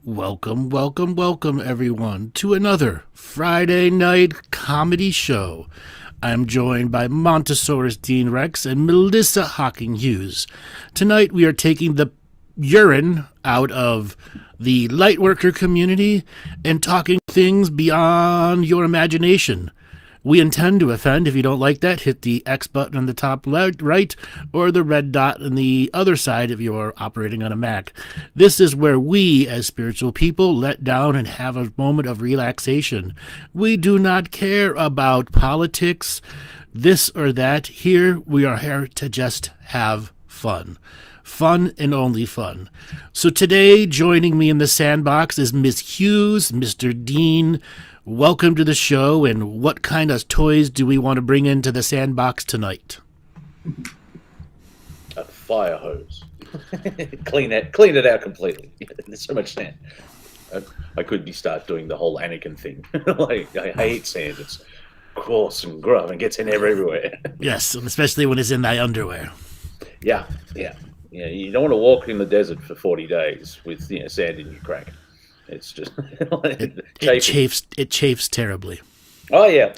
Welcome, welcome, welcome, everyone, to another Friday night comedy show. I'm joined by Montesaurus Dean Rex and Melissa Hocking-Hughes. Tonight we are taking the urine out of the lightworker community and talking things beyond your imagination. We intend to offend. If you don't like that, hit the X button on the top left, right, or the red dot on the other side if you're operating on a Mac. This is where we, as spiritual people, let down and have a moment of relaxation. We do not care about politics, this or that. Here, we are here to just have fun. Fun and only fun. So today, joining me in the sandbox is Miss Hughes, Mr. Dean. Welcome to the show, and what kind of toys do we want to bring into the sandbox tonight? A fire hose. Clean it out completely. There's so much sand. I could start doing the whole Anakin thing. Like, I hate sand. It's coarse and gruff and gets in everywhere. Yes, especially when it's in thy underwear. Yeah. You don't want to walk in the desert for 40 days with sand in your crack. It's just it chafes terribly. Oh yeah,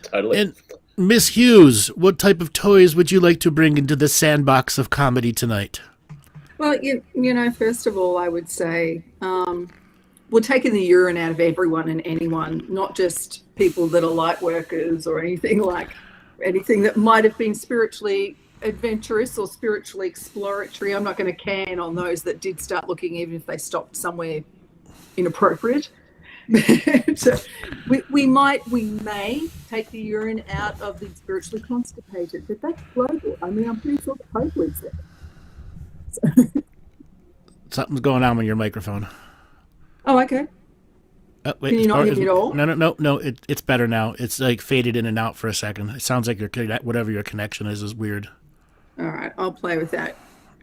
totally. And Miss Hughes, what type of toys would you like to bring into the sandbox of comedy tonight? Well, first of all, I would say we're taking the urine out of everyone and anyone, not just people that are light workers or anything that might have been spiritually adventurous or spiritually exploratory. I'm not going to can on those that did start looking, even if they stopped somewhere inappropriate. So we may take the urine out of the spiritually constipated, but that's global. I mean, I'm pretty sure the Pope lives there. So. Something's going on with your microphone. Oh, okay. Wait, can you not hear me at all? No. It's better now. It's like faded in and out for a second. It sounds like whatever your connection is weird. All right, I'll play with that.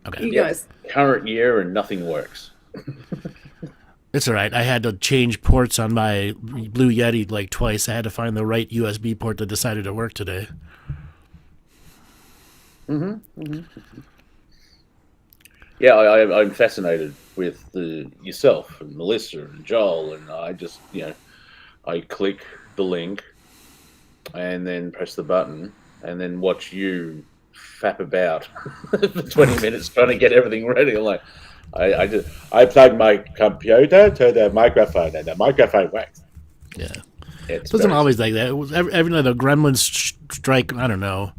Okay. You guys. Current year and nothing works. It's all right. I had to change ports on my Blue Yeti like twice. I had to find the right USB port that decided to work today. Yeah, I'm fascinated with yourself and Melissa and Joel, and I just, I click the link and then press the button and then watch you fap about for 20 minutes trying to get everything ready. I'm like, I plugged my computer to the microphone and the microphone works. Yeah. It wasn't always like that. It was every night the gremlins strike, I don't know,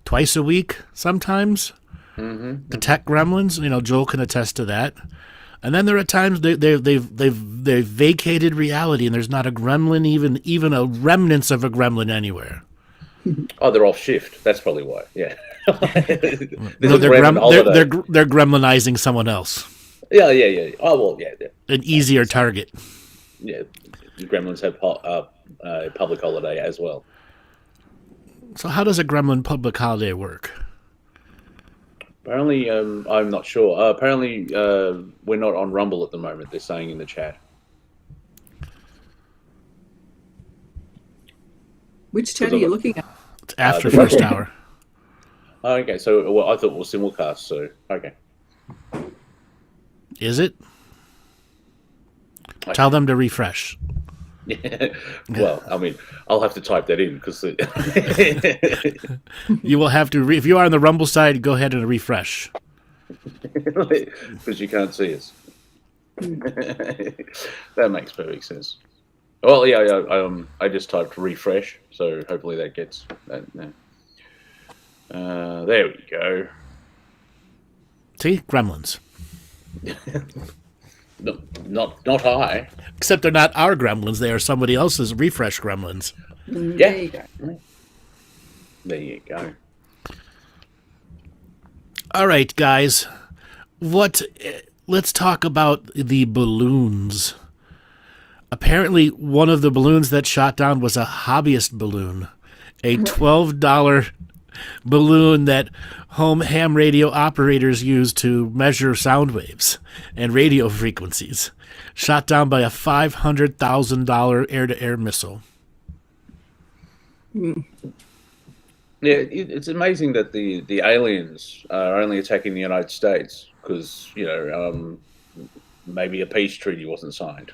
twice a week sometimes. The tech gremlins, Joel can attest to that. And then there are times they've vacated reality, and there's not a gremlin, even a remnants of a gremlin anywhere. Oh, they're off shift. That's probably why. Yeah. No, they're gremlinizing someone else. Yeah. Oh well, yeah. An easier target. Yeah, the gremlins have a public holiday as well. So how does a gremlin public holiday work? Apparently, I'm not sure. Apparently, we're not on Rumble at the moment. They're saying in the chat. Which chat are you looking at? It's after first hour. Oh, okay. So I thought it was simulcast. So okay. Is it? Okay. Tell them to refresh. Well, I mean, I'll have to type that in because you will have to. If you are on the Rumble side, go ahead and refresh. Because you can't see us. That makes perfect sense. Well, yeah, I just typed refresh, so hopefully that gets that. There we go. See, gremlins. No, not I. Except they're not our gremlins; they are somebody else's refresh gremlins. Yeah. There you go. There you go. All right, guys. Let's talk about the balloons. Apparently, one of the balloons that shot down was a hobbyist balloon, a $12 balloon that home ham radio operators use to measure sound waves and radio frequencies, shot down by a $500,000 air-to-air missile. Yeah, it's amazing that the aliens are only attacking the United States because, maybe a peace treaty wasn't signed.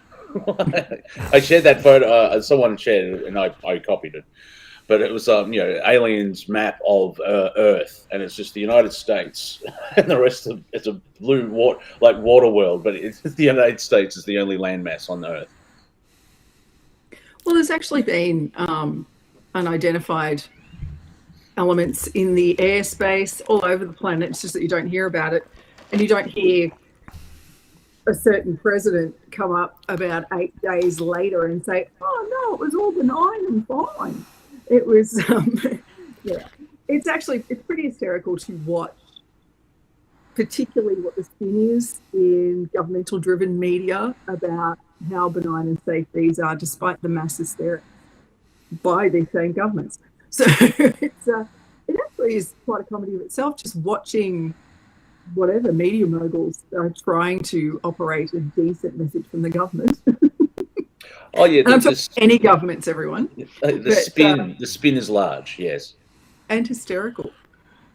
I shared that photo. Someone shared it, and I copied it. But it was, aliens map of Earth, and it's just the United States, and the rest of it's a blue water world. But it's the United States is the only landmass on Earth. Well, there's actually been unidentified elements in the airspace all over the planet. It's just that you don't hear about it, and you don't hear a certain president come up about 8 days later and say, "Oh no, it was all benign and fine." It was, it's pretty hysterical to watch, particularly what the spin is in governmental-driven media about how benign and safe these are, despite the mass hysteria by these same governments. So it actually is quite a comedy of itself, just watching whatever media moguls are trying to operate a decent message from the government. Oh yeah, and I'm talking any governments, everyone. The spin is large, yes, and hysterical.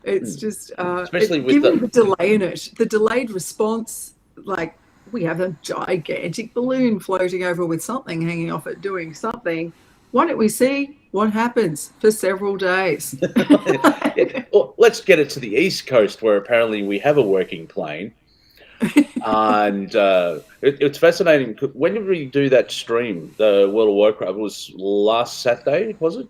It's just especially with given the delay in it, the delayed response. Like we have a gigantic balloon floating over with something hanging off it, doing something. Why don't we see what happens for several days? Well, let's get it to the East Coast, where apparently we have a working plane. And it's fascinating. When did we do that stream, the World of Warcraft? It was last Saturday, was it?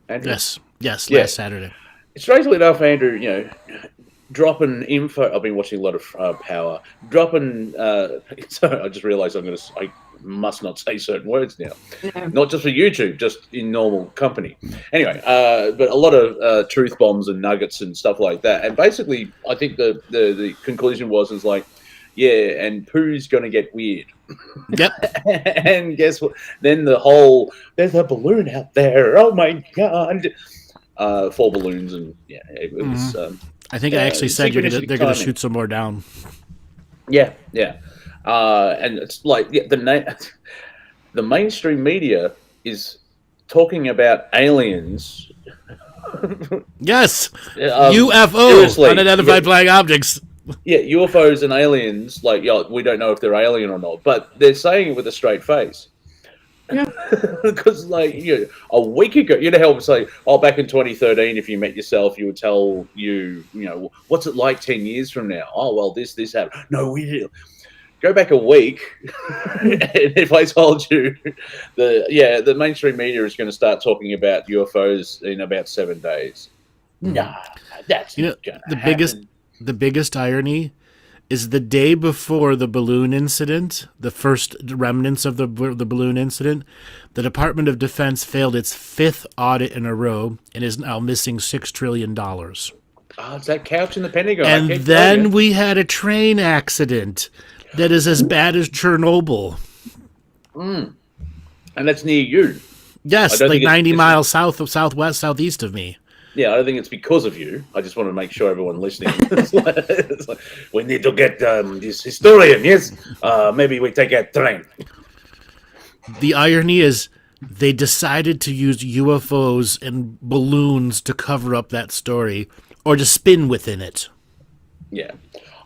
Andrew? Yes, last Saturday. Strangely enough, Andrew, dropping info. I've been watching a lot of Power. Dropping. Sorry, I just realised I must not say certain words now. Yeah. Not just for YouTube, just in normal company. Anyway, but a lot of truth bombs and nuggets and stuff like that. And basically, I think the conclusion was like, yeah, and poo's going to get weird. Yep. And guess what? Then there's a balloon out there. Oh my God. 4 balloons, and it was. I think I actually said they're going to shoot some more down. Yeah. And it's like the mainstream media is talking about aliens. Yes, UFO, unidentified flying objects. Yeah, UFOs and aliens. Like, we don't know if they're alien or not, but they're saying it with a straight face. Yeah, because a week ago, say, back in 2013, if you met yourself, you would tell what's it like 10 years from now? Oh, well, this happened. No, we did. Go back a week, and if I told you the mainstream media is going to start talking about UFOs in about 7 days. Nah, that's not gonna happen. The biggest irony is the day before the balloon incident, the first remnants of the balloon incident, the Department of Defense failed its 5th audit in a row and is now missing $6 trillion. Oh, it's that couch in the Pentagon. And then we had a train accident that is as bad as Chernobyl. And that's near you. Yes, like 90 miles southwest, southeast of me. Yeah, I don't think it's because of you. I just want to make sure everyone listening. It's like, we need to get this historian, yes? Maybe we take a train. The irony is they decided to use UFOs and balloons to cover up that story or to spin within it. Yeah.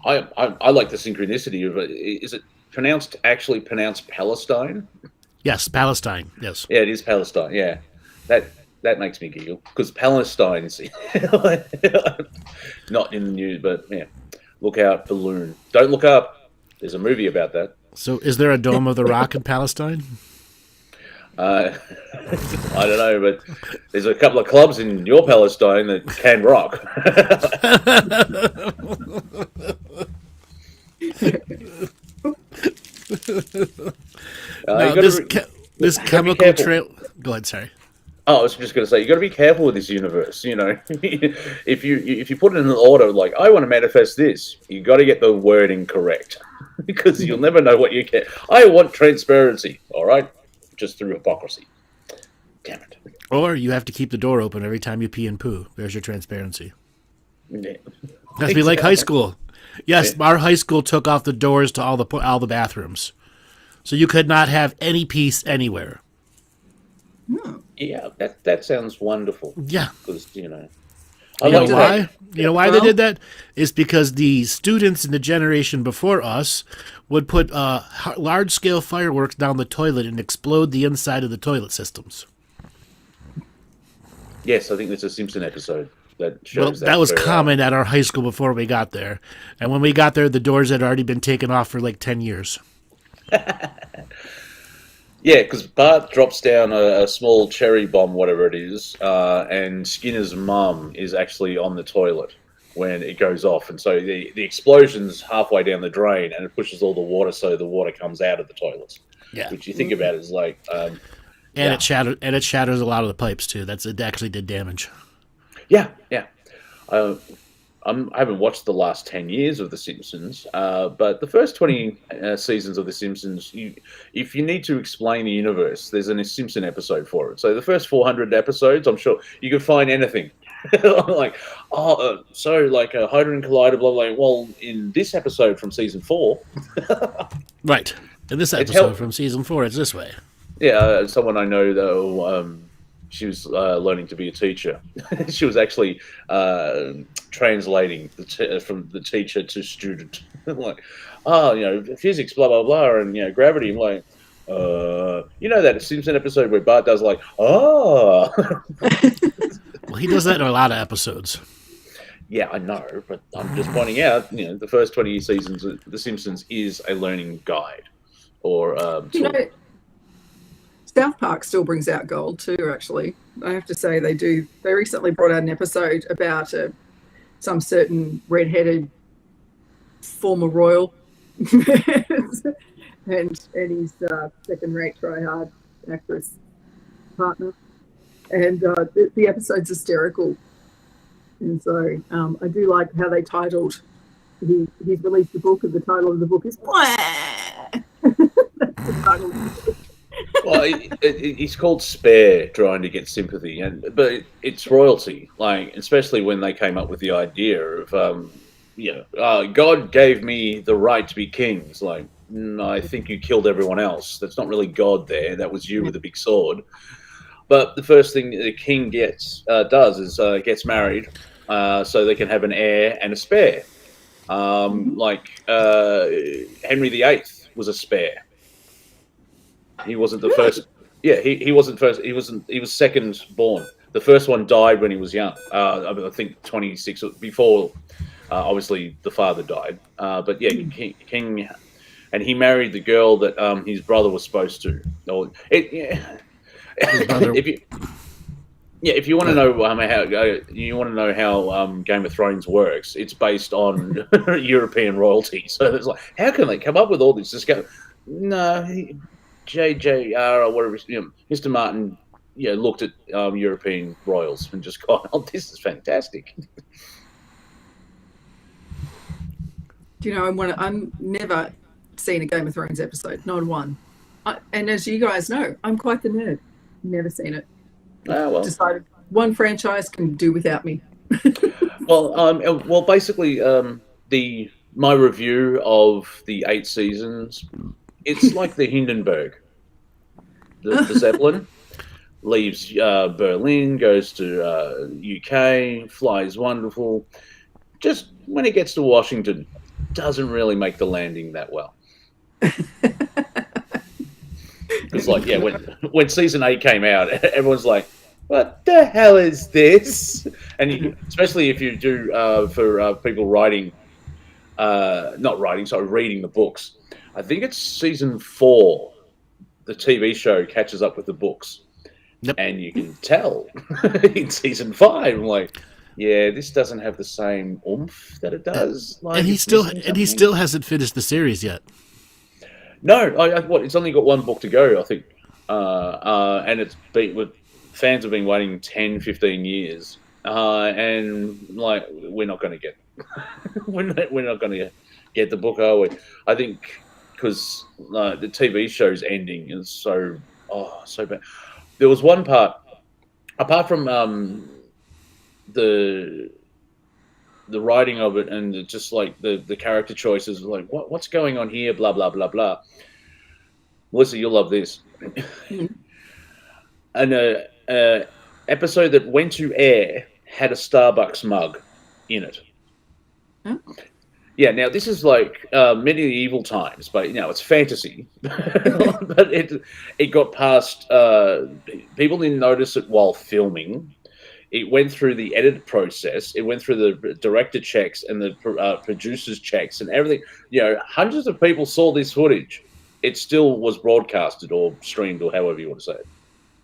I like the synchronicity of it. Is it actually pronounced Palestine? Yes, Palestine, yes. Yeah, it is Palestine, yeah. That makes me giggle, because Palestine is not in the news, but yeah. Look out, balloon. Don't look up. There's a movie about that. So is there a Dome of the Rock in Palestine? I don't know, but there's a couple of clubs in your Palestine that can rock. This chemical trail. Go ahead, sorry. Oh, I was just going to say, you got to be careful with this universe. If you put it in an order like, I want to manifest this, you got to get the wording correct, because you'll never know what you get. I want transparency, all right, just through hypocrisy. Damn it. Or you have to keep the door open every time you pee and poo. There's your transparency. Yeah. That's be like high school. Yes, our high school took off the doors to all the bathrooms, so you could not have any peace anywhere. Hmm. Yeah, that sounds wonderful. Yeah, because I You know like why? that. You know why they did that? Is because the students in the generation before us would put large-scale fireworks down the toilet and explode the inside of the toilet systems. Yes, I think there's a Simpson episode that Well, shows that was where, common at our high school before we got there. And when we got there, the doors had already been taken off for like 10 years. yeah, because Bart drops down a small cherry bomb, whatever it is, and Skinner's mum is actually on the toilet when it goes off. And so the explosion's halfway down the drain and it pushes all the water so the water comes out of the toilets. Yeah. Which you think about is like... And yeah. it shatters a lot of the pipes too. It actually did damage. Yeah. I haven't watched the last 10 years of The Simpsons, but the first 20 seasons of The Simpsons, if you need to explain the universe, there's a Simpson episode for it. So the first 400 episodes, I'm sure you could find anything. Like, like a hydrogen collider, blah, blah, blah. Well, in this episode from season 4... Right. In this episode from season 4, it's this way. Yeah, someone I know, though, she was learning to be a teacher. She was actually translating from the teacher to student. Like, physics, blah, blah, blah, and, gravity. I'm like, that Simpson episode where Bart does like, Well, he does that in a lot of episodes. Yeah, I know, but I'm just pointing out, the first 20 seasons of The Simpsons is a learning guide. Or, South Park still brings out gold too, actually. I have to say they do. They recently brought out an episode about some certain red-headed former royal and his second-rate try-hard actress partner. And the episode's hysterical. And so I do like how they titled, he's released a book and the title of the book is Wah! That's the title. Well, he's called Spare, trying to get sympathy, but it's royalty. Like, especially when they came up with the idea of, God gave me the right to be king. It's like, I think you killed everyone else. That's not really God there. That was you with a big sword. But the first thing the king does is gets married, so they can have an heir and a spare. Like Henry VIII was a spare. He wasn't the first. Yeah, he wasn't first. He was second born. The first one died when he was young. I think 26 before. Obviously, the father died. But yeah, king, and he married the girl that his brother was supposed to. If you want to know how Game of Thrones works, it's based on European royalty. So it's like, how can they come up with all this? Just go, no, JJR or whatever, Mr. Martin, looked at European royals and just gone, oh, this is fantastic. Do you know, I'm never seen a Game of Thrones episode, not one. And as you guys know, I'm quite the nerd. Never seen it. Well. Decided one franchise can do without me. Well, basically, my review of the 8 seasons, it's like the Hindenburg. The Zeppelin leaves Berlin, goes to UK, flies wonderful. Just when it gets to Washington, doesn't really make the landing that well. It's like, when season 8 came out, everyone's like, what the hell is this? And especially if you do for people reading the books. I think it's season 4, the TV show catches up with the books. Yep. And you can tell in season 5, I'm like, yeah, this doesn't have the same oomph that it does. Like, and he still hasn't finished the series yet. No, it's only got one book to go, I think, and fans have been waiting 10, 15 years, and like we're not going to get, we're not going to get the book, are we? I think because the TV show's ending is so bad. There was one part, apart from the writing of it and just like the character choices, like what's going on here, blah blah blah blah. Melissa, you'll love this. An episode that went to air had a Starbucks mug in it. Huh? Yeah, now this is like medieval times, but it's fantasy. But it got past. People didn't notice it while filming. It went through the edit process. It went through the director checks and the producers checks and everything. Hundreds of people saw this footage. It still was broadcasted or streamed or however you want to say it.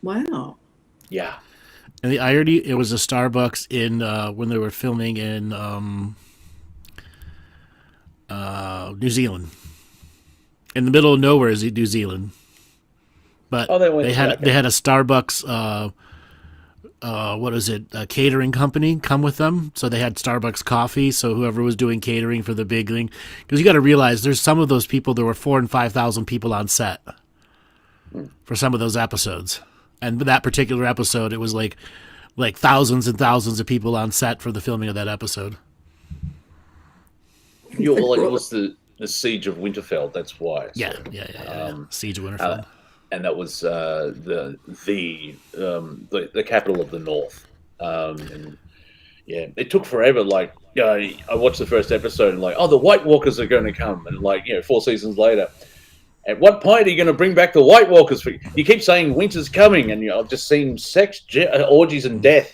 Wow. Yeah. And the irony, it was a Starbucks in when they were filming in New Zealand. In the middle of nowhere is New Zealand. But they had a Starbucks a catering company come with them. So they had Starbucks coffee. So whoever was doing catering for the big thing, because you got to realize there's some of those people, there were 4,000 and 5,000 people on set for some of those episodes. And that particular episode, it was like thousands and thousands of people on set for the filming of that episode. It was the Siege of Winterfell. That's why. Yeah. Siege of Winterfell. And that was the capital of the North. And yeah, it took forever. Like, I watched the first episode and the White Walkers are going to come, and 4 seasons later, at what point are you going to bring back the White Walkers? You keep saying winter's coming, and I've just seen sex, orgies, and death.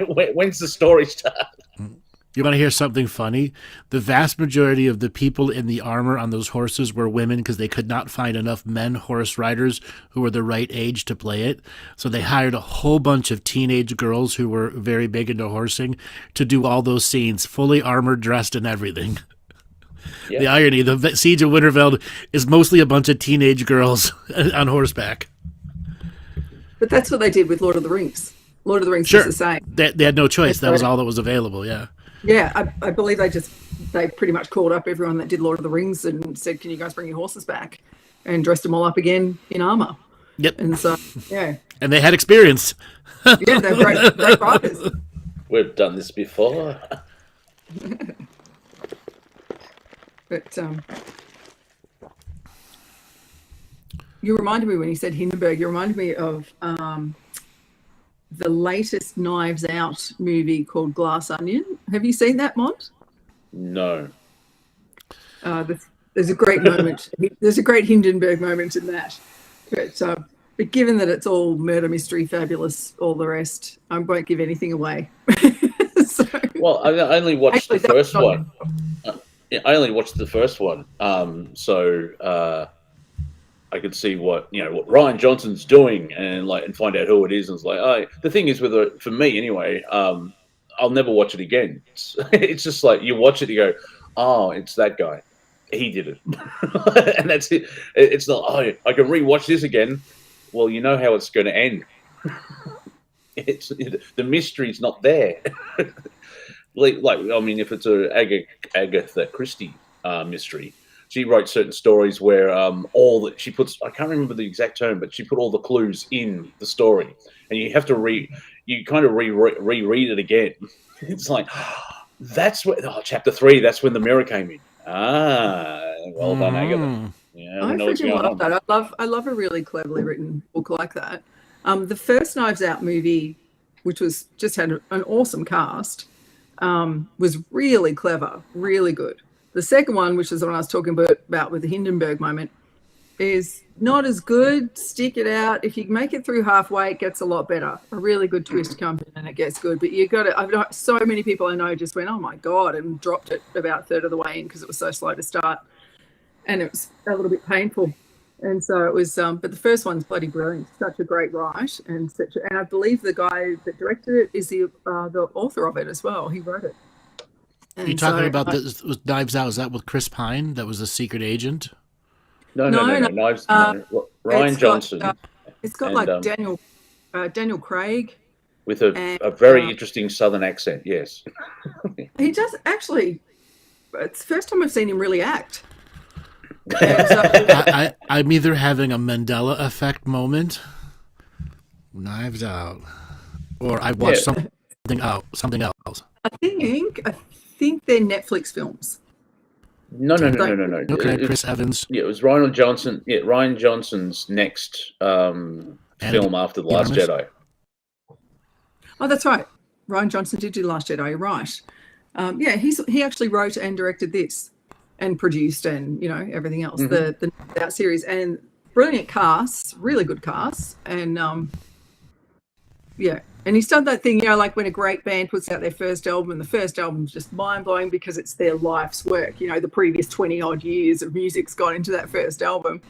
When's the story start? You want to hear something funny? The vast majority of the people in the armor on those horses were women because they could not find enough men horse riders who were the right age to play it. So they hired a whole bunch of teenage girls who were very big into horsing to do all those scenes, fully armored, dressed, and everything. Yeah. The irony, the Siege of Winterfell is mostly a bunch of teenage girls on horseback. But that's what they did with Lord of the Rings. Lord of the Rings was the same. They had no choice. That was all that was available, yeah. Yeah, I believe they pretty much called up everyone that did Lord of the Rings and said, can you guys bring your horses back? And dressed them all up again in armor. Yep. And so, yeah. And they had experience. Yeah, they're great riders. We've done this before. But you reminded me when you said Hindenburg, you reminded me of the latest Knives Out movie called Glass Onion. Have you seen that, Mont? No. There's a great moment. There's a great Hindenburg moment in that. But given that it's all murder mystery, fabulous, all the rest, I won't give anything away. Well, I only watched the first one. I only watched the first one, so I could see what Ryan Johnson's doing and find out who it is. And it's the thing is for me anyway, I'll never watch it again. It's just you watch it, you go, oh, it's that guy, he did it, and that's it. It's not I can rewatch this again. Well, you know how it's going to end. The mystery's not there. If it's a Agatha Christie mystery, she wrote certain stories where she puts, I can't remember the exact term, but she put all the clues in the story, and you have to reread it again. It's that's where chapter 3. That's when the mirror came in. Well done, Agatha. Yeah, I freaking love that. I love a really cleverly written book like that. The first Knives Out movie, which was just had an awesome cast, was really clever, really good. The second one, which is the one I was talking about with the Hindenburg moment, is not as good. Stick it out. If you make it through halfway, it gets a lot better. A really good twist comes in and it gets good. But you got to. I've got so many people I know just went, oh my God, and dropped it about a third of the way in because it was so slow to start, and it was a little bit painful. And so it was. But the first one's bloody brilliant. Such a great write, and I believe the guy that directed it is the author of it as well. He wrote it. You're talking about this with Knives Out. Is that with Chris Pine? That was a secret agent? No. Knives. Ryan Johnson. It's got Daniel Craig. With a very interesting Southern accent, yes. He does actually. It's the first time I've seen him really act. I'm either having a Mandela effect moment, Knives Out, or I watched something else. I think they're Netflix films. No. Okay, Chris Evans. Yeah, it was Ryan Johnson. Yeah, Ryan Johnson's next film after The Last Jedi. Oh, that's right. Rian Johnson did do Last Jedi, you're right. He actually wrote and directed this and produced and, everything else, the that series. And brilliant casts, really good casts. And, and he's done that thing, like when a great band puts out their first album, and the first album's just mind-blowing because it's their life's work. The previous 20-odd years of music's gone into that first album.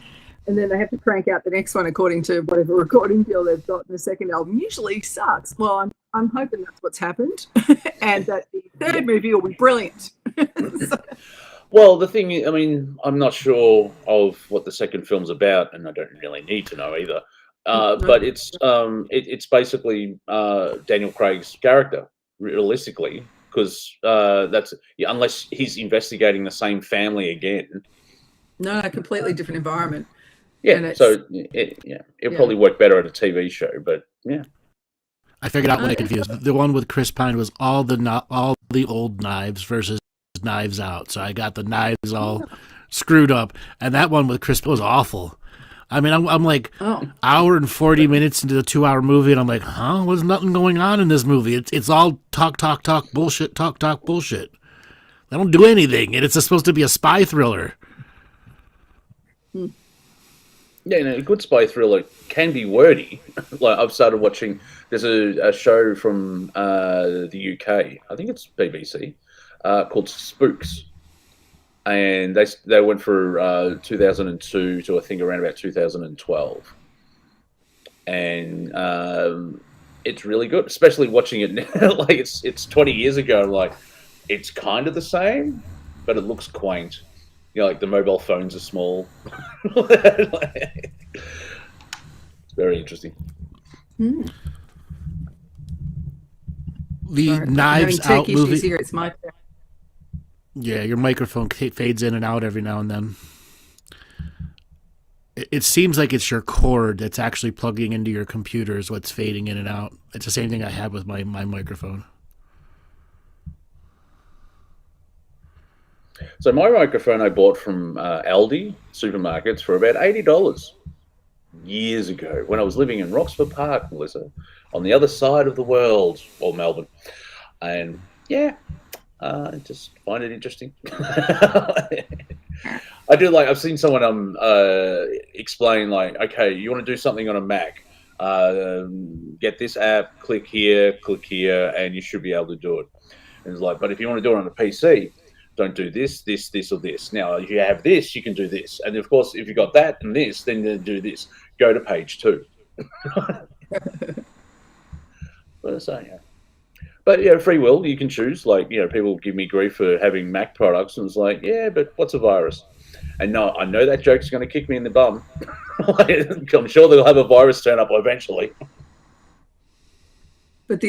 And then they have to crank out the next one according to whatever recording deal they've got in the second album. Usually sucks. Well, I'm hoping that's what's happened, and that the third movie will be brilliant. Well, the thing is, I mean, I'm not sure of what the second film's about, and I don't really need to know either. But it's basically Daniel Craig's character, realistically, because that's unless he's investigating the same family again. No, completely different environment. Yeah, so it'll probably work better at a TV show, but yeah. I figured out what I confused. The one with Chris Pine was all the old Knives versus Knives Out. So I got the knives all screwed up, and that one with Chris Pine was awful. I mean, I'm like hour and 40 minutes into the 2-hour movie, and I'm like, huh? There's nothing going on in this movie. It's all talk, bullshit, talk, bullshit. They don't do anything, and it's supposed to be a spy thriller. Yeah, a good spy thriller can be wordy. Like I've started watching. There's a show from the UK. I think it's BBC called Spooks, and they went for 2002 to I think around about 2012, and it's really good. Especially watching it now, like it's 20 years ago. Like it's kind of the same, but it looks quaint. Like the mobile phones are small. It's very interesting. The Knives Out movie. Here, it's my turn. Yeah, your microphone fades in and out every now and then. It seems like it's your cord that's actually plugging into your computer is what's fading in and out. It's the same thing I had with my microphone. So my microphone I bought from Aldi supermarkets for about $80 years ago when I was living in Roxburgh Park, Melissa, on the other side of the world, or Melbourne. And I just find it interesting. I do I've seen someone explain okay, you want to do something on a Mac, get this app, click here, and you should be able to do it. And it's but if you want to do it on a PC, don't do this, or this. Now, if you have this, you can do this. And, of course, if you got that and this, then do this. Go to page 2. But, free will, you can choose. People give me grief for having Mac products. And it's but what's a virus? And no, I know that joke's going to kick me in the bum. I'm sure they'll have a virus turn up eventually. But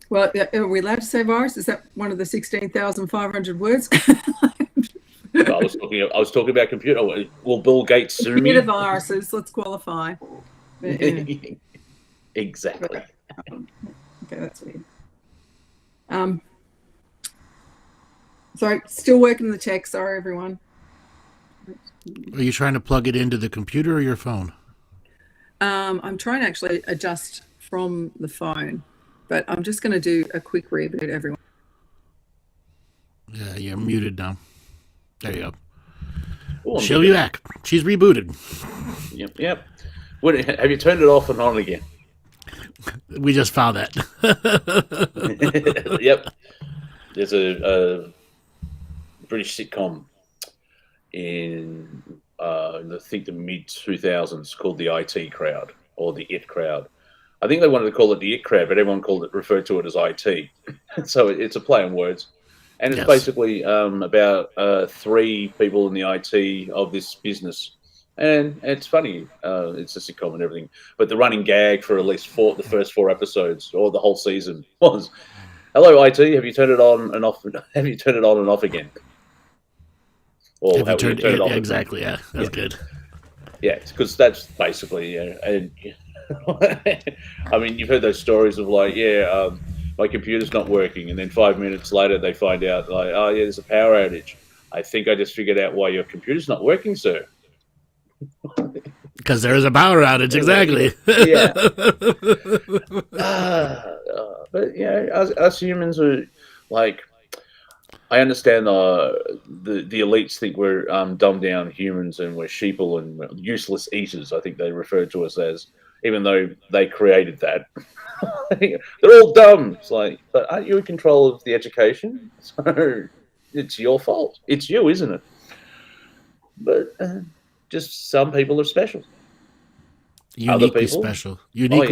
well, are we allowed to say virus? Is that one of the 16,500 words? I was talking about computer. Will Bill Gates sue me? Computer viruses. Let's qualify. Exactly. Okay, that's weird. Sorry, still working the tech. Sorry, everyone. Are you trying to plug it into the computer or your phone? I'm trying to actually adjust from the phone. But I'm just going to do a quick reboot, everyone. Yeah, you're muted now. There you go. Oh, she'll be back. She's rebooted. Yep. Have you turned it off and on again? We just found that. Yep. There's a British sitcom in I think the mid-2000s called the IT Crowd or the It Crowd. I think they wanted to call it the It Crowd, but everyone referred to it as IT. So it's a play on words. And it's basically about 3 people in the IT of this business. And it's funny. It's a sitcom and everything. But the running gag for at least the first 4 episodes or the whole season was, hello, IT, have you turned it on and off? Have you turned it on and off again? Or have you turned it off? Exactly, yeah. That's good. Yeah, because that's basically, and I mean, you've heard those stories of my computer's not working, and then 5 minutes later they find out oh yeah, there's a power outage. I think I just figured out why your computer's not working, sir. Because because there is a power outage. Exactly. Yeah. But us humans are like. I understand the elites think we're dumbed down humans and we're sheeple and useless eaters. I think they refer to us as, even though they created that. They're all dumb. It's like, but aren't you in control of the education? So it's your fault. It's you, isn't it? But just some people are special. Uniquely special.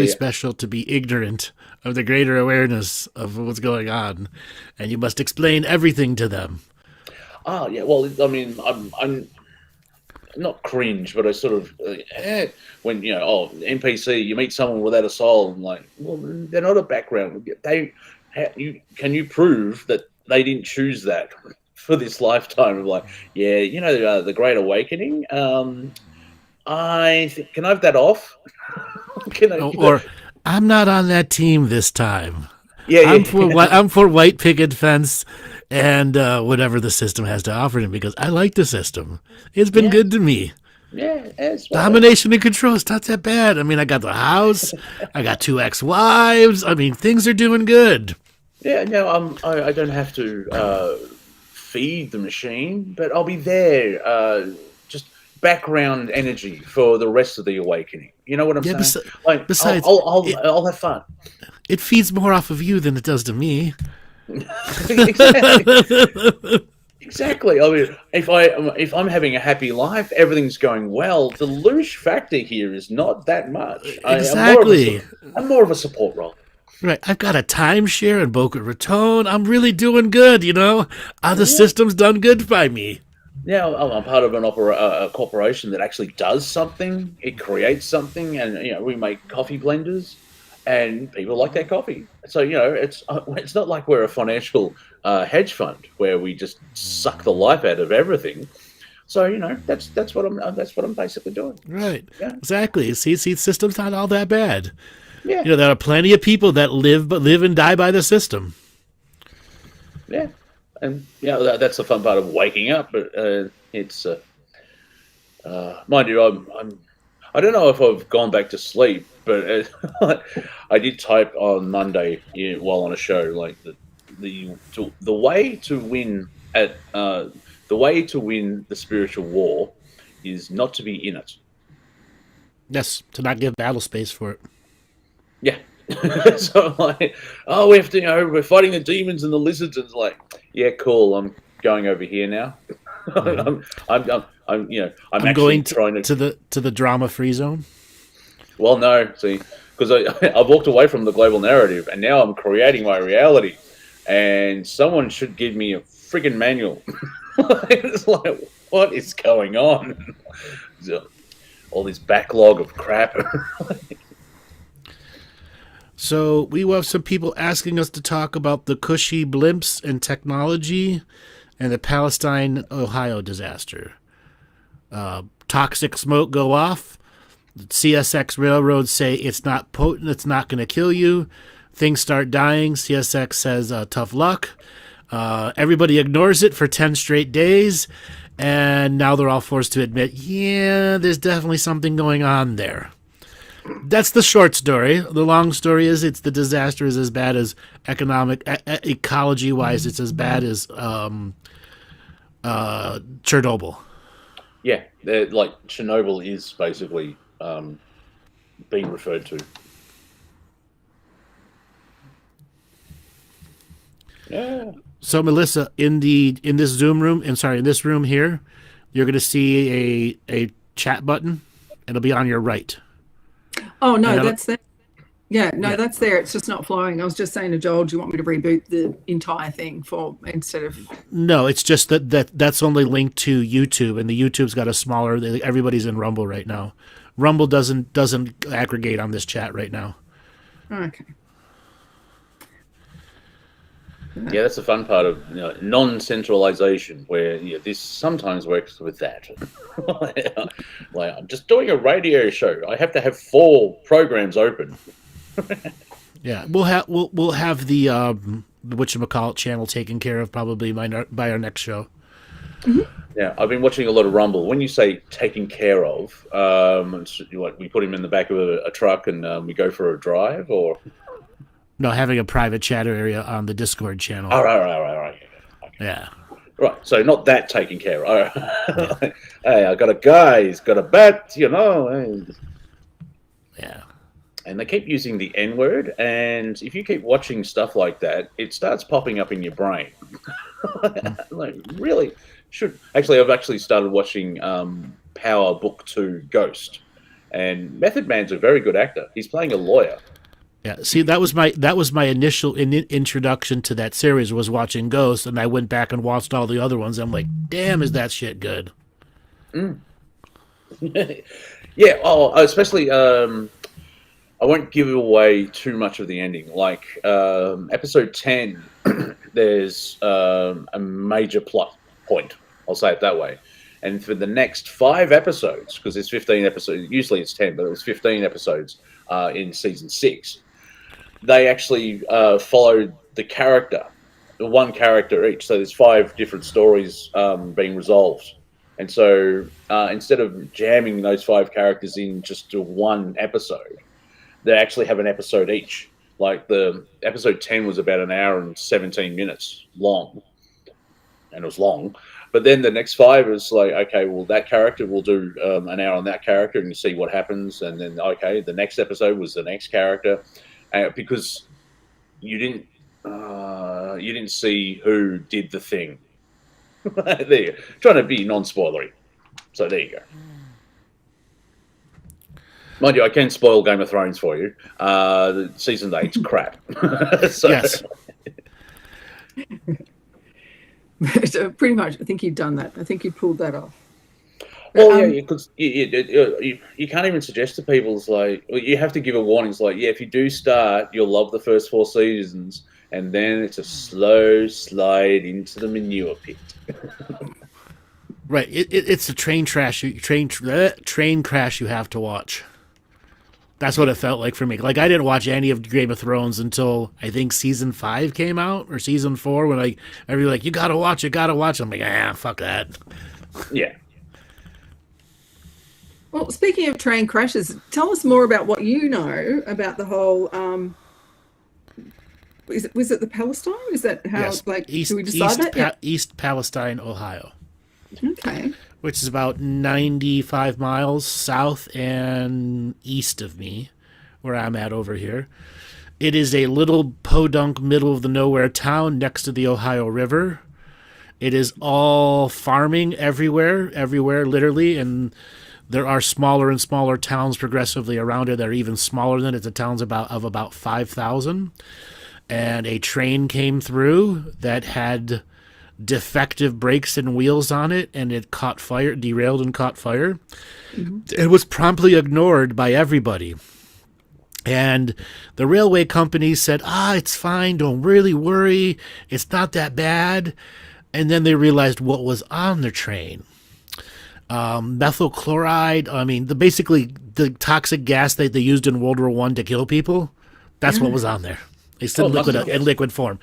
Special to be ignorant of the greater awareness of what's going on, and you must explain everything to them. Oh yeah, well, I mean, I'm not cringe, but I sort of when NPC, you meet someone without a soul, and like, well, they're not a background. Can you prove that they didn't choose that for this lifetime? Of like, the Great Awakening. Can I have that off? I'm not on that team this time. Yeah, I'm for white picket fence and whatever the system has to offer him, because I like the system. It's been good to me. Yeah, domination and control. It's not that bad. I mean, I got the house. I got 2 ex-wives. I mean, things are doing good. Yeah, no, I don't have to feed the machine, but I'll be there. Just background energy for the rest of the awakening. You know what I'm saying? Besides, I'll have fun. It feeds more off of you than it does to me. Exactly. I mean, if I'm having a happy life, everything's going well. The loosh factor here is not that much. Exactly. I'm more of a support role. Right. I've got a timeshare in Boca Raton. I'm really doing good. The system's done good by me. Yeah, I'm part of a corporation that actually does something. It creates something, and we make coffee blenders, and people like their coffee. So it's not like we're a financial hedge fund where we just suck the life out of everything. So that's what I'm basically doing. Right. Yeah. Exactly. See, the system's not all that bad. Yeah. There are plenty of people that live and die by the system. Yeah. And that's the fun part of waking up. But it's mind you, I don't know if I've gone back to sleep, but I did type on Monday while on a show, like the way to win the spiritual war is not to be in it. Yes, to not give battle space for it. Yeah. So we have to, we're fighting the demons and the lizards, and it's like, yeah, cool. I'm going over here now. I'm actually going trying to the drama-free zone. Well, no, see, because I walked away from the global narrative, and now I'm creating my reality, and someone should give me a friggin' manual. It's like, what is going on? All this backlog of crap. So we have some people asking us to talk about the cushy blimps and technology and the Palestine, Ohio disaster. Toxic smoke go off. CSX railroads say it's not potent, it's not going to kill you. Things start dying. CSX says tough luck. Everybody ignores it for 10 straight days. And now they're all forced to admit, there's definitely something going on there. That's the short story. The long story is the disaster is as bad as ecology-wise, it's as bad as Chernobyl. Yeah, like Chernobyl is basically being referred to. Yeah. So Melissa, in this Zoom room, in this room here, you're going to see a chat button. It'll be on your right. Oh no, that's there. Yeah, no, that's there. It's just not flowing. I was just saying to Joel, do you want me to reboot the entire thing instead of? No, it's just that's only linked to YouTube, and the YouTube's got a smaller. Everybody's in Rumble right now. Rumble doesn't aggregate on this chat right now. Okay. Yeah, that's the fun part of non-centralization, where this sometimes works with that. Like, I'm just doing a radio show. I have to have 4 programs open. Yeah, we'll have the whatchamacallit channel taken care of probably by our next show. Yeah, I've been watching a lot of Rumble. When you say taken care of, it's like we put him in the back of a truck and we go for a drive, or No, having a private chat area on the Discord channel. all right. Okay. Yeah. Right, so not that taken care of. All right. Hey, I got a guy. He's got a bat. Yeah. And they keep using the N word, and if you keep watching stuff like that, it starts popping up in your brain. Like, really should actually. I've actually started watching Power Book 2 Ghost, and Method Man's a very good actor. He's playing a lawyer. Yeah, see, that was my initial introduction to that series, was watching Ghost, and I went back and watched all the other ones. I'm like, damn, is that shit good? Yeah, especially I won't give away too much of the ending. Like episode 10, there's a major plot point. I'll say it that way. And for the next 5 episodes, because there's 15 episodes, usually it's 10, but it was 15 episodes in season 6. They actually followed the character, one character each. So there's 5 different stories being resolved. And so instead of jamming those 5 characters in just to one episode, they actually have an episode each. Like the episode 10 was about an hour and 17 minutes long. And it was long. But then the next 5 is like, okay, well, that character will do an hour on that character and you see what happens. And then, okay, the next episode was the next character. Because you didn't see who did the thing. There you go. Trying to be non-spoilery. So there you go. Mind you, I can spoil Game of Thrones for you. The season 8's crap. Yes. So pretty much, I think you've done that. I think you pulled that off. Well, yeah, because you can't even suggest to people, it's like, well, you have to give a warning. It's like, yeah, if you do start, you'll love the first 4 seasons, and then it's a slow slide into the manure pit. Right. It's a train crash you have to watch. That's what it felt like for me. Like, I didn't watch any of Game of Thrones until I think season 5 came out, or season 4, when everybody's like, you gotta watch it. I'm like, fuck that. Yeah. Well, speaking of train crashes, tell us more about what you know about the whole. Was it the Palestine? Is that how? Yes. Like, do we decide that? East Palestine, Ohio. Okay. Which is about 95 miles south and east of me, where I'm at over here. It is a little podunk middle of the nowhere town next to the Ohio River. It is all farming everywhere, literally, and there are smaller and smaller towns progressively around it that are even smaller than it. It's a town's about 5,000. And a train came through that had defective brakes and wheels on it, and it caught fire, derailed and caught fire. Mm-hmm. It was promptly ignored by everybody. And the railway company said, it's fine, don't really worry, it's not that bad. And then they realized what was on the train. Methyl chloride, basically the toxic gas that they used in World War I to kill people, that's what was on there. They said in liquid form.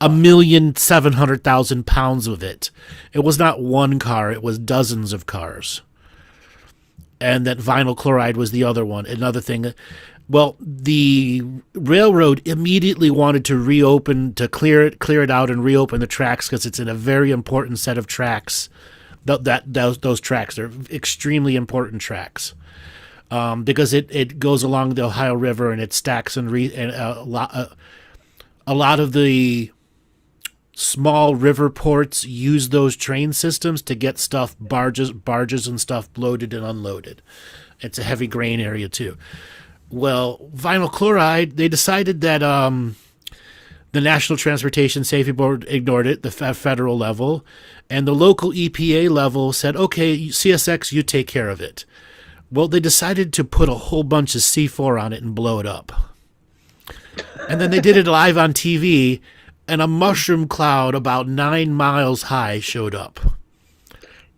1,700,000 pounds of it. It was not one car, it was dozens of cars. And that vinyl chloride was the other one. Another thing. Well, the railroad immediately wanted to reopen, to clear it out and reopen the tracks, because it's in a very important set of tracks. Those tracks are extremely important tracks, because it goes along the Ohio River and it stacks and a lot of the small river ports use those train systems to get stuff, barges and stuff loaded and unloaded. It's a heavy grain area too. Well, vinyl chloride, they decided that the National Transportation Safety Board ignored it, the federal level, and the local EPA level said, okay, CSX, you take care of it. Well, they decided to put a whole bunch of C4 on it and blow it up. And then they did it live on TV, and a mushroom cloud about 9 miles high showed up.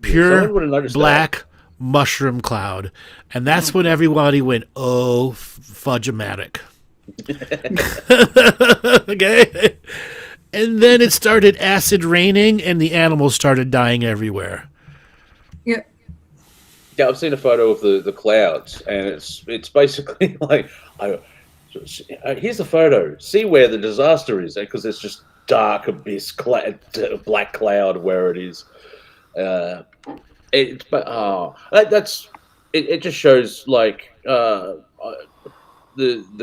Pure black mushroom cloud. And that's when everybody went, fudge-o-matic. Okay? And then it started acid raining, and the animals started dying everywhere. Yeah. Yeah, I've seen a photo of the clouds, and it's basically like, here's the photo. See where the disaster is, because it's just dark abyss, black cloud where it is. It just shows like the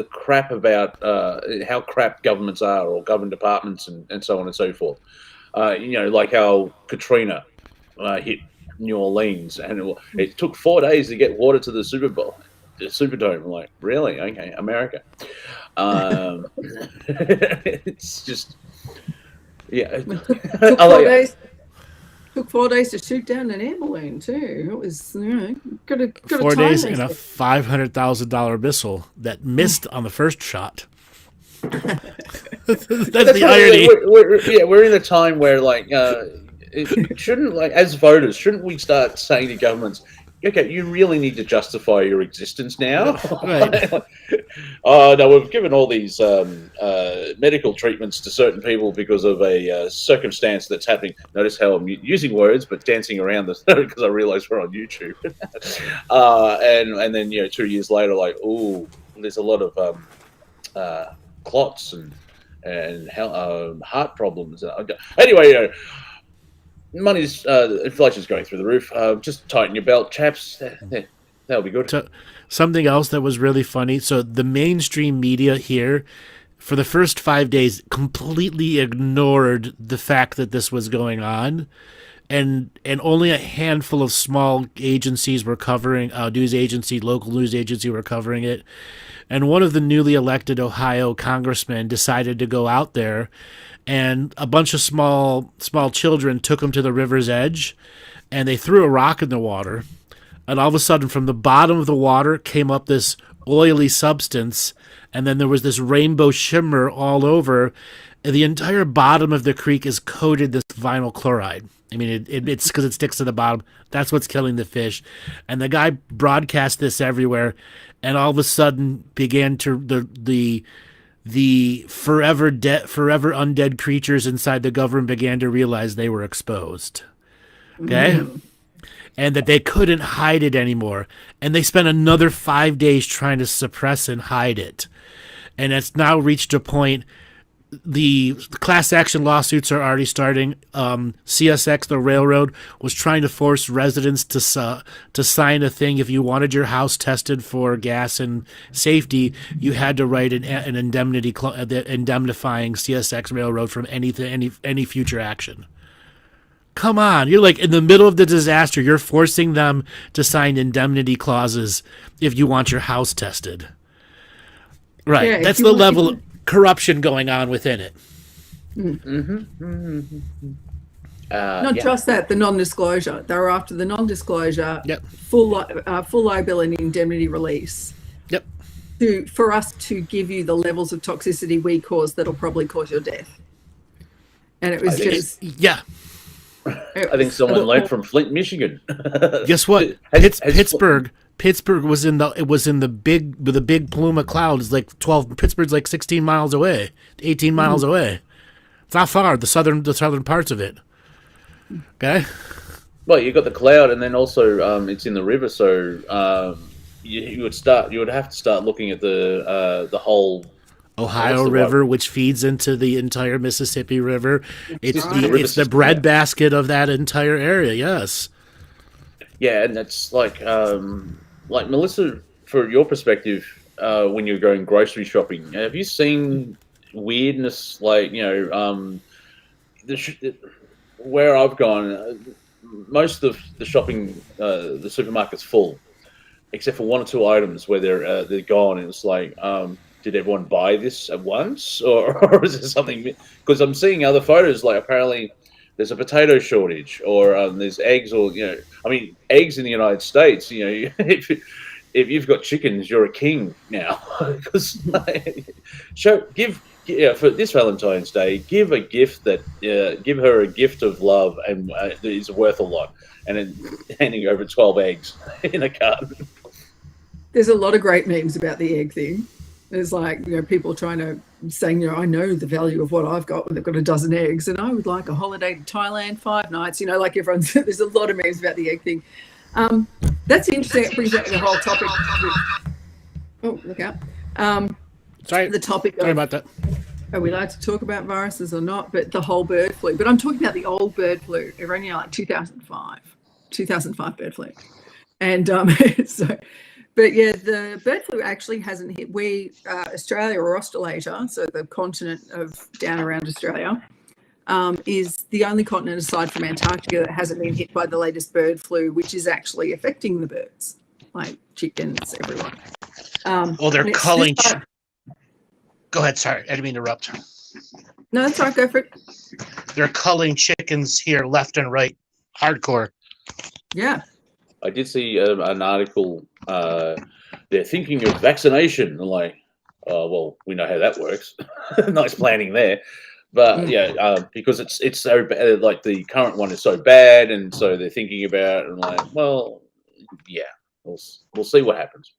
crap about how crap governments are, or government departments, and so on and so forth. Like how Katrina hit New Orleans, and it took 4 days to get water to the Superdome. I'm like, really? Okay, America. It's just, yeah. Took 4 days to shoot down an air balloon too. It was, got 4 days and a $500,000 missile that missed on the first shot. That's the irony. We're in a time where it shouldn't, as voters, shouldn't we start saying to governments, okay, you really need to justify your existence now? Right. No, we've given all these medical treatments to certain people because of a circumstance that's happening. Notice how I'm using words, but dancing around this because I realize we're on YouTube. And then 2 years later, there's a lot of clots and heart problems. Anyway, money's inflation's going through the roof. Just tighten your belt, chaps. That'll be good. So, something else that was really funny. So the mainstream media here, for the first 5 days, completely ignored the fact that this was going on, and only a handful of small agencies were covering. Local news agency were covering it. And one of the newly elected Ohio congressmen decided to go out there, and a bunch of small children took him to the river's edge, and they threw a rock in the water. And all of a sudden, from the bottom of the water came up this oily substance, and then there was this rainbow shimmer all over. And the entire bottom of the creek is coated this vinyl chloride. I mean, it's because it sticks to the bottom. That's what's killing the fish. And the guy broadcast this everywhere, and all of a sudden began to the forever undead creatures inside the government began to realize they were exposed. Okay? Mm. And that they couldn't hide it anymore. And they spent another 5 days trying to suppress and hide it. And it's now reached a point, the class action lawsuits are already starting. CSX, the railroad, was trying to force residents to sign a thing. If you wanted your house tested for gas and safety, you had to write an indemnity indemnifying CSX railroad from any future action. Come on, you're like in the middle of the disaster. You're forcing them to sign indemnity clauses if you want your house tested. Right, yeah, that's the level of corruption going on within it. Not just that, the non-disclosure. They were after the non-disclosure, full liability indemnity release. Yep. For us to give you the levels of toxicity we cause that'll probably cause your death. And it was I think someone learned from Flint, Michigan. Guess what? Pittsburgh was in the big plume of clouds. Like 12. Pittsburgh's like 16 miles away, 18 miles away. It's not far. The southern parts of it. Okay. Well, you got the cloud, and then also it's in the river. So you would have to start looking at the whole Ohio River, which feeds into the entire Mississippi River. It's the breadbasket of that entire area. Yes. Yeah, and that's like Melissa, for your perspective, when you're going grocery shopping, have you seen weirdness where I've gone? Most of the shopping, the supermarket's full, except for one or two items where they're gone, and it's like, did everyone buy this at once, or is there something? Because I'm seeing other photos, like apparently there's a potato shortage, or there's eggs, or eggs in the United States. If you've got chickens, you're a king now. Because for this Valentine's Day, give a gift give her a gift of love, and is worth a lot. And then handing over 12 eggs in a carton. There's a lot of great memes about the egg thing. There's like, people trying to saying, I know the value of what I've got when they've got a dozen eggs, and I would like a holiday to Thailand 5 nights. Like everyone's, there's a lot of memes about the egg thing. That's interesting. It brings up the whole topic. Oh, look out. Sorry. The topic. Sorry about that. Are we allowed to talk about viruses or not? But the whole bird flu. But I'm talking about the old bird flu. Around like 2005 bird flu. And but yeah, the bird flu actually hasn't hit. Australia or Australasia, so the continent of down around Australia, is the only continent aside from Antarctica that hasn't been hit by the latest bird flu, which is actually affecting the birds, like chickens, everyone. They're culling. Go ahead. Sorry, I didn't mean to interrupt. No, that's right. Go for it. They're culling chickens here, left and right, hardcore. Yeah. I did see an article. They're thinking of vaccination. I'm like, well, we know how that works. Nice planning there. But because it's so bad, like the current one is so bad, and so they're thinking about it, and like, well, yeah, we'll see what happens.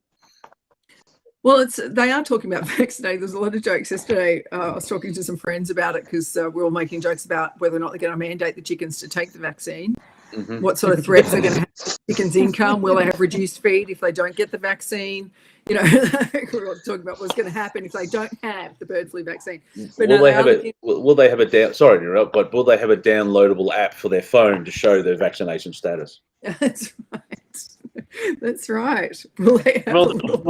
Well, they are talking about vaccinating. There's a lot of jokes yesterday. I was talking to some friends about it because we're all making jokes about whether or not they're going to mandate the chickens to take the vaccine. Mm-hmm. What sort of threats are going to have chickens' income? Will they have reduced feed if they don't get the vaccine? We're all talking about what's going to happen if they don't have the bird flu vaccine. But will they have sorry to interrupt, but will they have a downloadable app for their phone to show their vaccination status? That's right. That's right. Will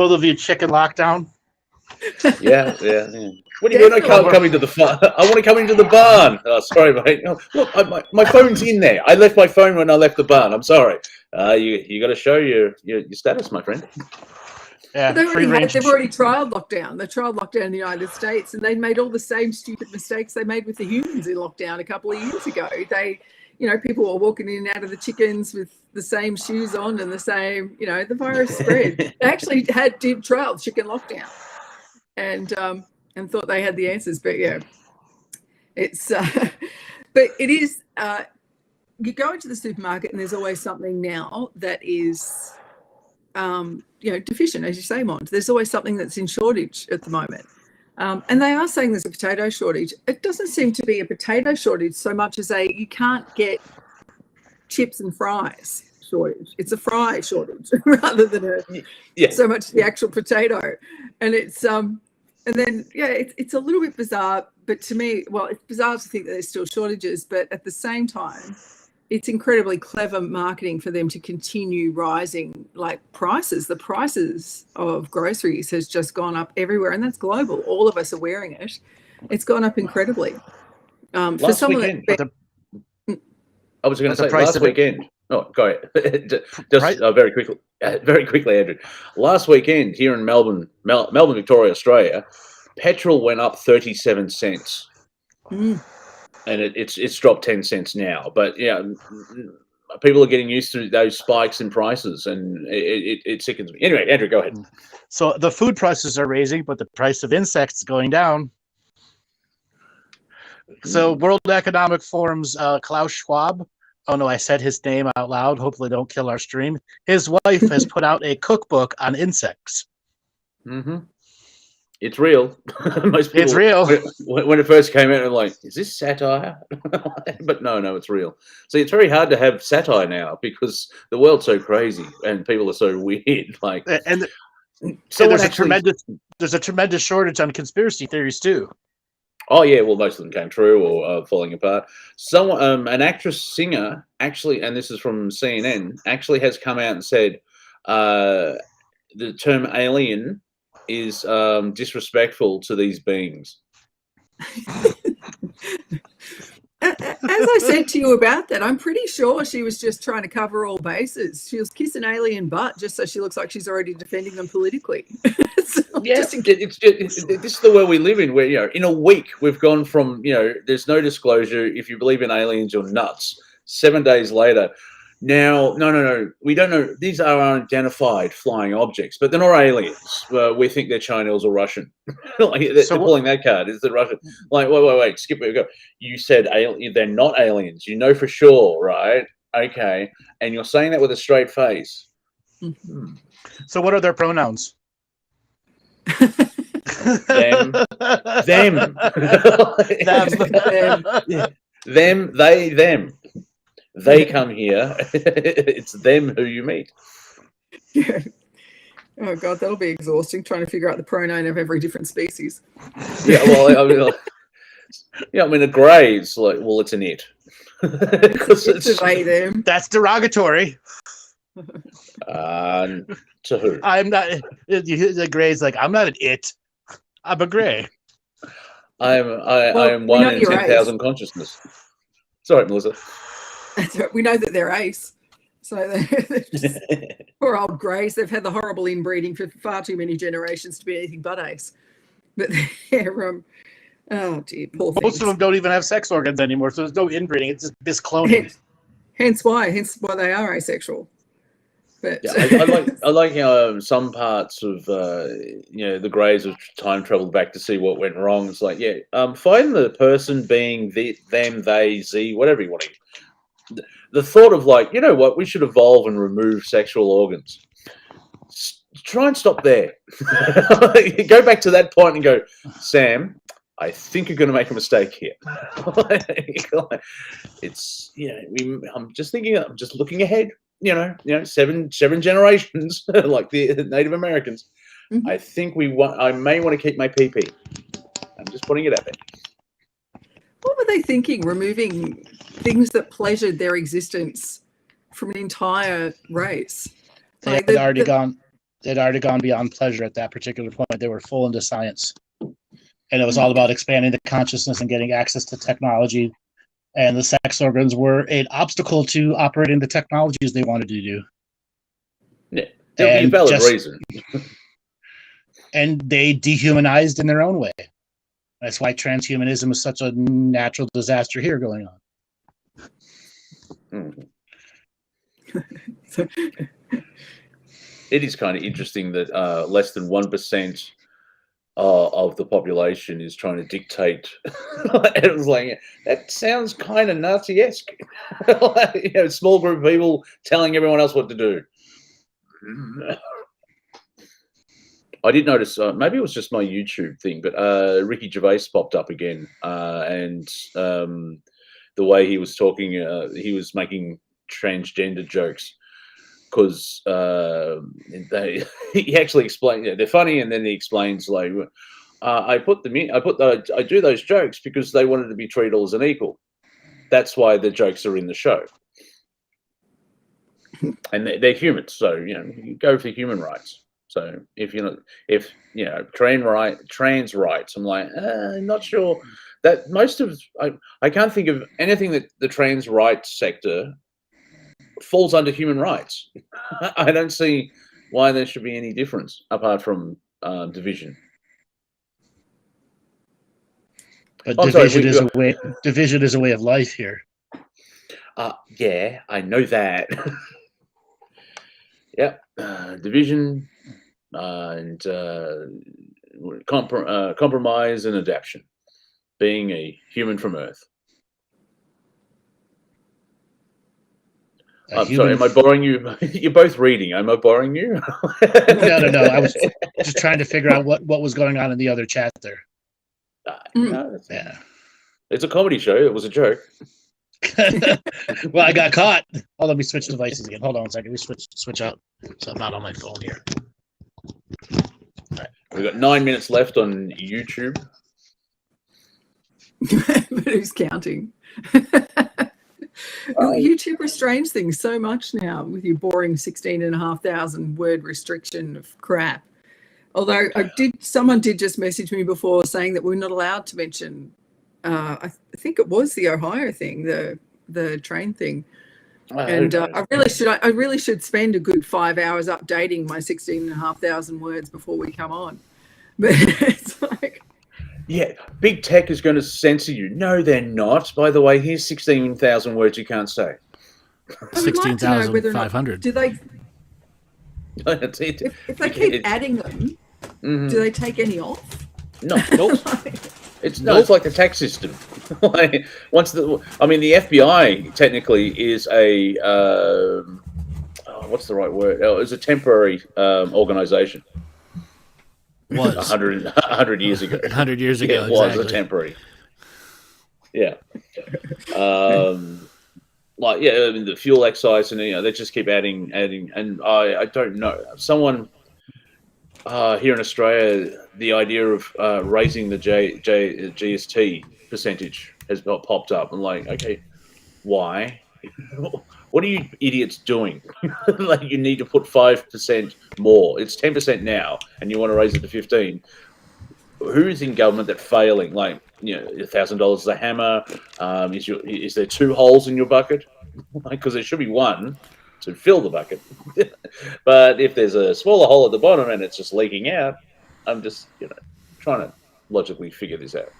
there be a chicken lockdown? Yeah. What do you mean I can't come into the farm? I want to come into the barn. Oh, sorry, mate. Oh, look, my phone's in there. I left my phone when I left the barn. I'm sorry. You got to show your status, my friend. Yeah, they've already trialed lockdown. They trialed lockdown in the United States, and they made all the same stupid mistakes they made with the humans in lockdown a couple of years ago. People were walking in and out of the chickens with the same shoes on and the same, the virus spread. They actually did trial chicken lockdown, and thought they had the answers. But yeah, it's but it is. You go into the supermarket and there's always something now that is, deficient, as you say, Mont. There's always something that's in shortage at the moment. And they are saying there's a potato shortage. It doesn't seem to be a potato shortage so much as you can't get chips and fries shortage. It's a fry shortage rather than so much the actual potato. And it's it's a little bit bizarre. But to me, it's bizarre to think that there's still shortages. But at the same time, it's incredibly clever marketing for them to continue rising prices. The prices of groceries has just gone up everywhere, and that's global. All of us are wearing it. It's gone up incredibly. Last weekend. I was going to say last weekend. Oh, go ahead. Very quickly, Andrew. Last weekend here in Melbourne, Victoria, Australia, petrol went up 37 cents. And it's dropped 10 cents now, but people are getting used to those spikes in prices, and it sickens me. Anyway, Andrew, go ahead. So the food prices are raising, but the price of insects is going down. So World Economic Forum's Klaus Schwab, oh no, I said his name out loud, hopefully don't kill our stream. His wife has put out a cookbook on insects. Mm-hmm. It's real. Most people, it's real. When it first came out, I'm like, is this satire? But no, it's real. See, it's very hard to have satire now because the world's so crazy and people are so weird. There's a tremendous shortage on conspiracy theories too. Oh yeah, well, most of them came true or falling apart. An actress singer actually, and this is from CNN, actually has come out and said the term alien is disrespectful to these beings. As I said to you about that, I'm pretty sure she was just trying to cover all bases. She was kissing alien butt just so she looks like she's already defending them politically. This is the world we live in, where in a week we've gone from there's no disclosure. If you believe in aliens, you're nuts. 7 days later. Now, no, we don't know. These are unidentified flying objects, but they're not aliens. We think they're Chinese or Russian. They're pulling that card. Is it Russian? Wait, skip where we go. You said they're not aliens. You know for sure, right? Okay. And you're saying that with a straight face. So what are their pronouns? them, them, them, them. They come here. It's them who you meet. Yeah. Oh God, that'll be exhausting trying to figure out the pronoun of every different species. Yeah, well, I mean, a grey is like, well, it's an it. It's a they, them. That's derogatory. To who? I'm not. The grey's like, I'm not an it. I'm a grey. I am one in 10,000 consciousness. Sorry, Melissa. We know that they're ace. So they're just, poor old greys. They've had the horrible inbreeding for far too many generations to be anything but ace. But they're oh dear, poor things. Most of them don't even have sex organs anymore, so there's no inbreeding. It's just miscloning. Hence why they are asexual. But yeah, I like some parts of the greys have time traveled back to see what went wrong. It's like, find the person being them, they, z, whatever you want to. The thought of like, you know what, we should evolve and remove sexual organs. Try and stop there. Go back to that point and go, Sam, I think you're going to make a mistake here. It's I'm just looking ahead. Seven generations like the Native Americans. Mm-hmm. I think I may want to keep my PP. I'm just putting it out there. What were they thinking? Removing things that pleasured their existence from an entire race. They'd already gone beyond pleasure at that particular point. They were full into science. And it was all about expanding the consciousness and getting access to technology. And the sex organs were an obstacle to operating the technologies they wanted to do. Yeah, there'll be a valid reason. And they dehumanized in their own way. That's why transhumanism is such a natural disaster here going on. It is kind of interesting that less than 1% of the population is trying to dictate. It was like, that sounds kind of Nazi-esque. Small group of people telling everyone else what to do. I did notice, maybe it was just my YouTube thing, but Ricky Gervais popped up again, and the way he was talking, he was making transgender jokes because he actually explained, they're funny, and then he explains like, I do those jokes because they wanted to be treated all as an equal. That's why the jokes are in the show, and they're humans, so you go for human rights. So if trans rights, I'm like, not sure that most of I can't think of anything that the trans rights sector falls under human rights. I don't see why there should be any difference apart from division. But division is a way of life here. Yeah, I know that. Yeah, division. And compromise and adaptation, being a human from Earth. I'm sorry, am I boring you? You're both reading. Am I boring you? No. I was just trying to figure out what was going on in the other chat there. Yeah. It's a comedy show. It was a joke. Well, I got caught. Oh, let me switch devices again. Hold on a second. We switch out. So I'm not on my phone here. Right. We've got 9 minutes left on YouTube. But who's counting? YouTube restrains things so much now with your boring 16,500 word restriction of crap. Although someone did just message me before saying that we're not allowed to mention, I think it was the Ohio thing, the train thing. And I really should spend a good 5 hours updating my 16,500 words before we come on. But it's like, yeah, big tech is going to censor you. No, they're not. By the way, here's 16,000 words you can't say. 16,500. Do they? If they keep adding them, do they take any off? No, nope. It's like the tax system. The FBI technically is a what's the right word? Oh, it's a temporary organization. Was 100 years ago. 100 years ago, It was exactly. a temporary. Yeah. Like, yeah, I mean, the fuel excise, and they just keep adding, and I don't know. Someone here in Australia, the idea of raising the GST percentage has popped up. I'm like, okay, why? What are you idiots doing? Like, you need to put 5% more. It's 10% now, and you want to raise it to 15. Who's in government that's failing? Like, $1,000 is a hammer. Is there 2 holes in your bucket? Because there should be one to fill the bucket. But if there's a smaller hole at the bottom and it's just leaking out, I'm just trying to logically figure this out.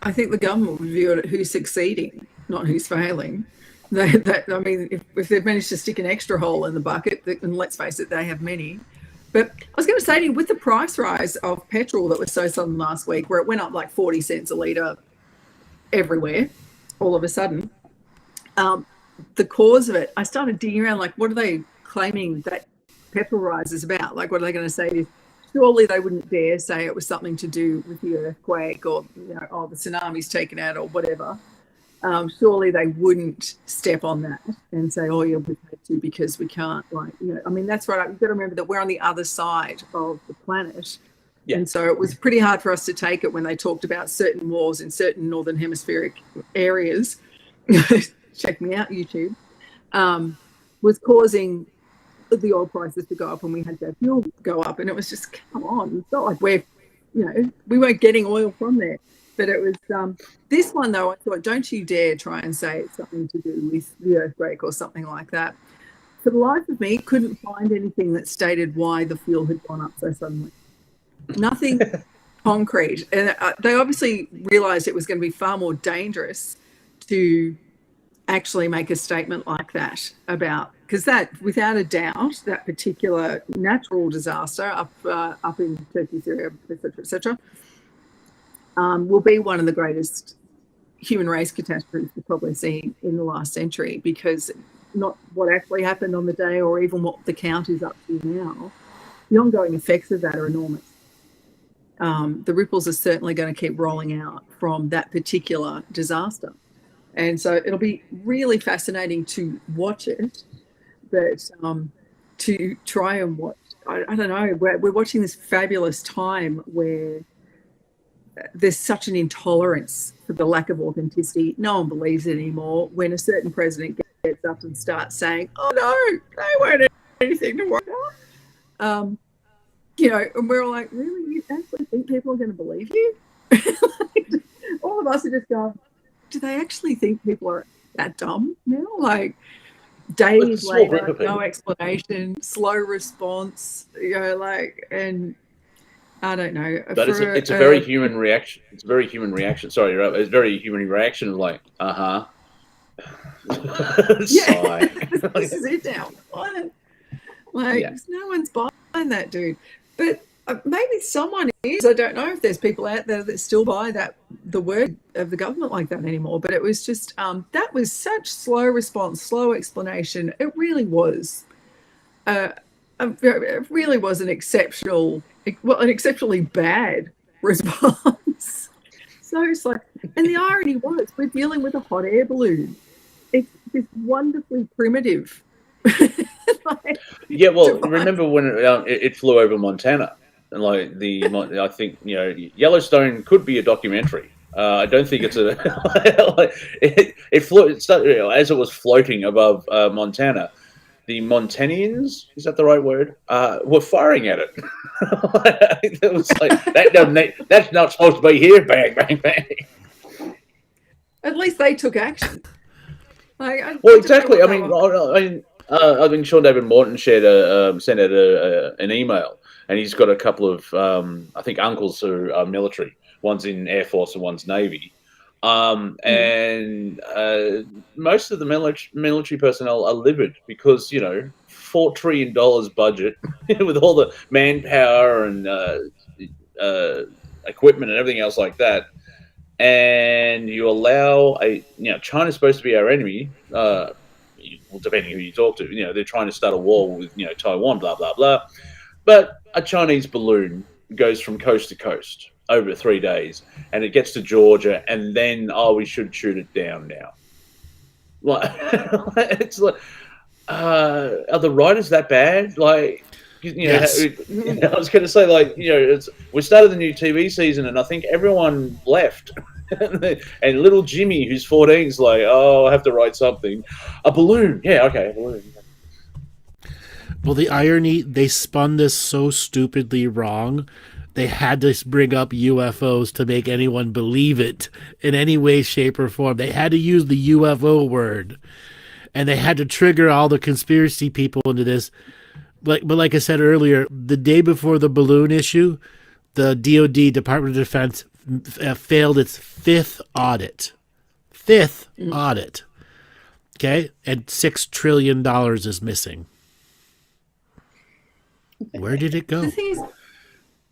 I think the government would view it who's succeeding, not who's failing. I mean, if they've managed to stick an extra hole in the bucket, and let's face it, they have many. But I was going to say to you, with the price rise of petrol that was so sudden last week, where it went up like 40 cents a litre everywhere, all of a sudden, the cause of it, I started digging around, like, what are they claiming that petrol rise is about? Like, what are they going to say? Surely they wouldn't dare say it was something to do with the earthquake or, the tsunami's taken out or whatever. Surely they wouldn't step on that and say, oh, you'll be paid to because we can't, I mean, that's right. You've got to remember that we're on the other side of the planet. Yeah. And so it was pretty hard for us to take it when they talked about certain wars in certain northern hemispheric areas. Check me out, YouTube. Was causing the oil prices to go up and we had that fuel go up. And it was just, come on, it's not like we weren't getting oil from there. But it was this one, though, I thought, don't you dare try and say it's something to do with the earthquake or something like that. For the life of me, couldn't find anything that stated why the fuel had gone up so suddenly. Nothing concrete. And they obviously realised it was going to be far more dangerous to actually make a statement like that about, because that, without a doubt, that particular natural disaster up in Turkey, Syria, etc., will be one of the greatest human race catastrophes we've probably seen in the last century, because not what actually happened on the day or even what the count is up to now, the ongoing effects of that are enormous. The ripples are certainly going to keep rolling out from that particular disaster. And so it'll be really fascinating to watch it, but to try and watch, I don't know, we're watching this fabulous time where there's such an intolerance for the lack of authenticity. No one believes it anymore. When a certain president gets up and starts saying, oh, no, they weren't anything to worry about. And we're all like, really? You actually think people are going to believe you? All of us are just going, do they actually think people are that dumb now? Like, days later, no explanation, slow response, and I don't know. But it's a very human reaction. It's a very human reaction. Sorry, it's a very human reaction of like, yeah, sigh. This is it now. No one's buying that, dude. But maybe someone is. I don't know if there's people out there that still buy the word of the government like that anymore. But it was just that was such slow response, slow explanation. It really was. It really was an exceptionally bad response. So it's like, and the irony was, we're dealing with a hot air balloon. It's this wonderfully primitive. Yeah, well, remember when it flew over Montana, and I think Yellowstone could be a documentary. I don't think it's a. It flew. It started, as it was floating above Montana. The Montanians, is that the right word? Were firing at it. It was like that's not supposed to be here. Bang, bang, bang. At least they took action. Well, exactly. I mean, Sean David Morton sent out an email, and he's got a couple of I think uncles who are military. One's in Air Force and one's Navy. And most of the military personnel are livid because, $4 trillion budget with all the manpower and equipment and everything else like that. And you allow China's supposed to be our enemy. Well, depending who you talk to, they're trying to start a war with, Taiwan, blah, blah, blah. But a Chinese balloon goes from coast to coast over 3 days, and it gets to Georgia, and then we should shoot it down now. Like, it's like, are the writers that bad? Like, Yes. I was going to say, like, we started the new TV season, and I think everyone left. And little Jimmy, who's 14, is like, I have to write something. A balloon. Yeah, okay, a balloon. Well, the irony, they spun this so stupidly wrong, they had to bring up UFOs to make anyone believe it in any way, shape, or form. They had to use the UFO word, and they had to trigger all the conspiracy people into this. But like I said earlier, the day before the balloon issue, the DoD, Department of Defense, failed its fifth audit. Fifth audit. Okay? And $6 trillion is missing. Where did it go? The thing is,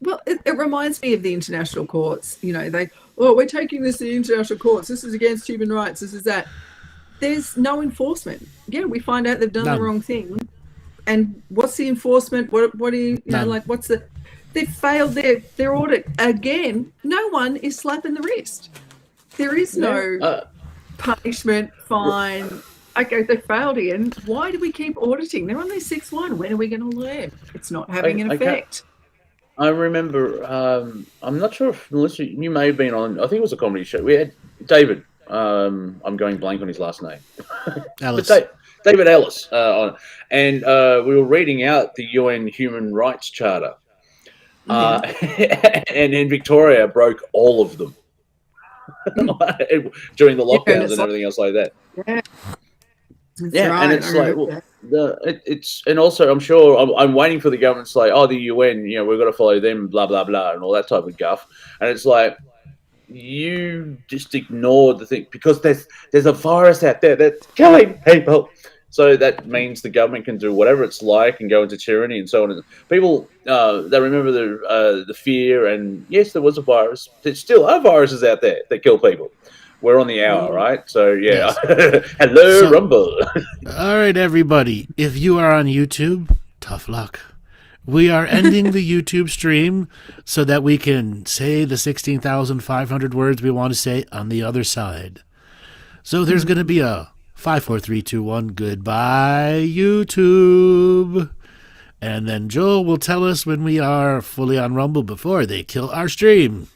well, it reminds me of the international courts. We're taking this to the international courts. This is against human rights. This is that. There's no enforcement. Yeah, we find out they've done the wrong thing. And what's the enforcement? What do you know, like, what's the... They failed their audit again. No one is slapping the wrist. There is no punishment, fine. Okay, they failed again. Why do we keep auditing? They're on their 6-1. When are we going to learn? It's not having an effect. I remember, I'm not sure if, Melissa, you may have been on, I think it was a comedy show. We had David, I'm going blank on his last name. Ellis. David Ellis on, and we were reading out the UN Human Rights Charter. And in Victoria broke all of them during the lockdowns and everything else like that. Right. And it's like, well, it's, and also I'm sure I'm waiting for the government to say, the UN, we've got to follow them, blah blah blah, and all that type of guff. And it's like, you just ignored the thing because there's a virus out there that's killing people. So that means the government can do whatever it's like and go into tyranny and so on. People, they remember the fear, and yes, there was a virus. There still are viruses out there that kill people. We're on the hour, right? So, yeah. Yes. Hello, Rumble. All right, everybody. If you are on YouTube, tough luck. We are ending the YouTube stream so that we can say the 16,500 words we want to say on the other side. So there's going to be a 5, 4, 3, 2, 1, goodbye, YouTube. And then Joel will tell us when we are fully on Rumble before they kill our stream.